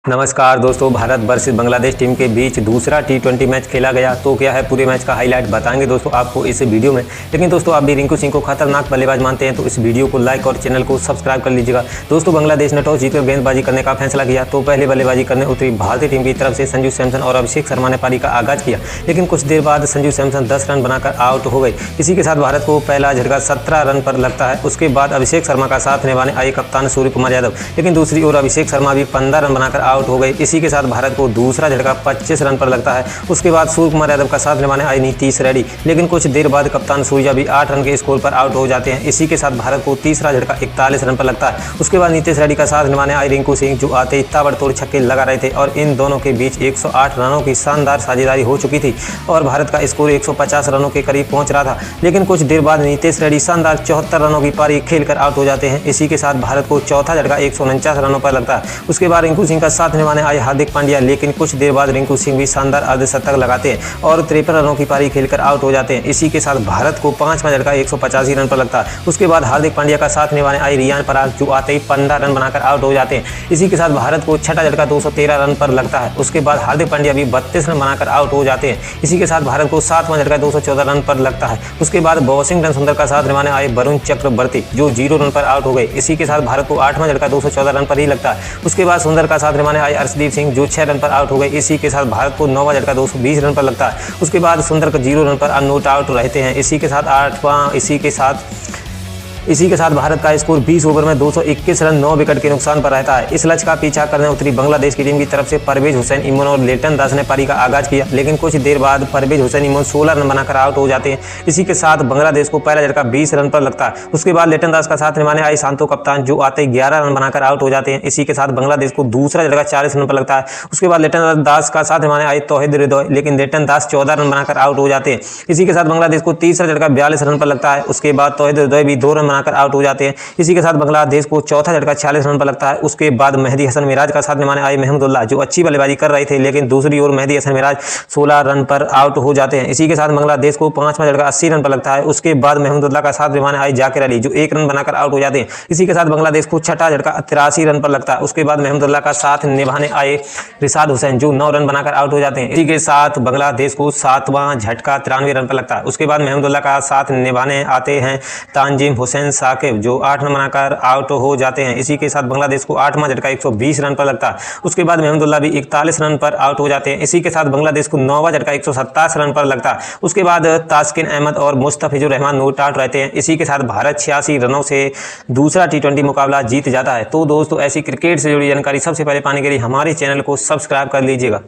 नमस्कार दोस्तों, Bharat versus Bangladesh team के बीच दूसरा टी20 मैच खेला गया। तो क्या है पूरे मैच का हाईलाइट बताएंगे दोस्तों आपको इस वीडियो में। लेकिन दोस्तों आप भी रिंकू सिंह को खतरनाक बल्लेबाज मानते हैं तो इस वीडियो को लाइक और चैनल को सब्सक्राइब कर लीजिएगा। दोस्तों बांग्लादेश ने टॉस जीतकर गेंदबाजी करने का फैसला किया तो पहले बल्लेबाजी करने उतरी भारतीय टीम की तरफ से संजू सैमसन और अभिषेक शर्मा ने पारी का आगाज किया। लेकिन कुछ देर बाद संजू सैमसन 10 रन बनाकर आउट हो गए। इसी के साथ भारत को पहला झटका 17 रन पर लगता है। उसके बाद अभिषेक शर्मा का साथ निभाने आए कप्तान सूर्य कुमार यादव, लेकिन दूसरी ओर अभिषेक शर्मा भी 15 रन बनाकर आउट हो गए। इसी के साथ भारत को दूसरा झटका 25 रन पर लगता है। उसके बाद सूर्य कुमार यादव का साथ निभाने आई नीतीश रेड्डी, लेकिन कुछ देर बाद कप्तान सूर्या भी 8 रन के स्कोर पर आउट हो जाते हैं। इसी के साथ भारत को तीसरा झटका 41 रन पर लगता है। उसके बाद नीतीश रेड्डी का साथ निभाने आई रिंकू सिंह, जो आते ही ताबड़तोड़ छक्के लगा रहे थे और इन दोनों के बीच 108 रनों की शानदार साझेदारी हो चुकी थी और भारत का स्कोर 150 रनों के करीब पहुंच रहा था। लेकिन कुछ देर बाद नीतीश रेड्डी शानदार 74 रनों की पारी खेलकर आउट हो जाते हैं। इसी के साथ भारत को चौथा झटका 149 रनों पर लगता है। उसके बाद रिंकू सिंह का साथ निभाने आए हार्दिक पांड्या, लेकिन कुछ देर बाद रिंकू सिंह भी शानदार अर्धशतक लगाते हैं और 53 रनों की पारी खेलकर आउट हो जाते हैं। इसी के साथ भारत को पांचवा झटका 185 रन पर लगता है। उसके बाद हार्दिक पांड्या का साथ निभाने आई रियान पराग, जो आते ही 15 रन बनाकर आउट हो जाते हैं। इसी के साथ भारत को छठा झटका 213 रन पर लगता है। उसके बाद हार्दिक पांड्या भी 32 रन बनाकर आउट हो जाते हैं। इसी के साथ भारत को सातवां झटका 214 रन पर लगता है। उसके बाद वॉशिंगटन सुंदर का साथ निभाने आए वरुण चक्रवर्ती, जो 0 रन पर आउट हो गए। इसी के साथ भारत को आठवां झटका 214 रन पर ही लगता है। उसके बाद सुंदर का साथ निभाने आए अर्शदीप सिंह, जो 6 रन पर आउट हो गए। इसी के साथ भारत को 9वां झटका 220 रन पर लगता है। उसके बाद सुंदर का 0 रन पर नॉट आउट रहते हैं। इसी के साथ इसी के साथ भारत का स्कोर 20 ओवर में 221 रन 9 विकेट के नुकसान पर रहता है। इस लक्ष्य का पीछा करने उतरी बांग्लादेश की टीम की तरफ से परवेज हुसैन इमन और लिटन दास ने पारी का आगाज किया। लेकिन कुछ देर बाद परवेज हुसैन इमन 16 रन बनाकर आउट हो जाते हैं। इसी के साथ बांग्लादेश को पहला झटका 20 रन पर लगता है। उसके बाद लिटन दास का साथ निभाने आई शांतो कप्तान, जो आते ही 11 रन बनाकर आउट हो जाते हैं। इसी के साथ बांग्लादेश को दूसरा झटका 40 रन पर लगता है। उसके बाद लिटन दास का साथ निभाने आई तौहीद हृदय, लेकिन लिटन दास 14 रन बनाकर आउट हो जाते हैं। इसी के साथ बांग्लादेश को तीसरा झटका 42 रन पर लगता है। उसके बाद तौहीद हृदय भी 2 रन बनाकर आउट हो जाते हैं। इसी के साथ बांग्लादेश को चौथा झटका 46 रन पर लगता है। उसके बाद मेहदी हसन मिराज का साथ निभाने आए महमूदुल्लाह, जो अच्छी बल्लेबाजी कर रहे थे, लेकिन दूसरी ओर मेहदी हसन मिराज 16 रन पर आउट हो जाते हैं। इसी के साथ बांग्लादेश को पांचवा झटका 80 रन पर लगता है। उसके बाद महमूदुल्लाह का साथ निभाने आए जाकिर अली, जो 1 रन बनाकर आउट हो जाते हैं। इसी के साथ बांग्लादेश को छठा झटका 83 रन पर लगता है। उसके बाद महमूदुल्लाह का साथ निभाने आए रिशाद हुसैन, जो 9 रन बनाकर आउट हो जाते हैं। इसी के साथ बांग्लादेश को सातवां झटका 93 रन पर लगता है। उसके बाद महमूदुल्लाह का साथ निभाने आते हैं तानजीम हुसैन साकिब, जो 8 रन बनाकर आउट हो जाते हैं। इसी के साथ बांग्लादेश को 8वां झटका 120 रन पर लगता है। उसके बाद महमूदुल्लाह भी 41 रन पर आउट हो जाते हैं। इसी के साथ बांग्लादेश को 9वां झटका 127 रन पर लगता है। उसके बाद तास्किन अहमद और मुस्तफिजुर रहमान नॉट आउट रहते हैं। इसी के साथ भारत 86 रनों से दूसरा टी20 मुकाबला जीत जाता है। तो दोस्तों ऐसी क्रिकेट से जुड़ी जानकारी सबसे पहले पाने के लिए हमारे चैनल को सब्सक्राइब कर लीजिएगा।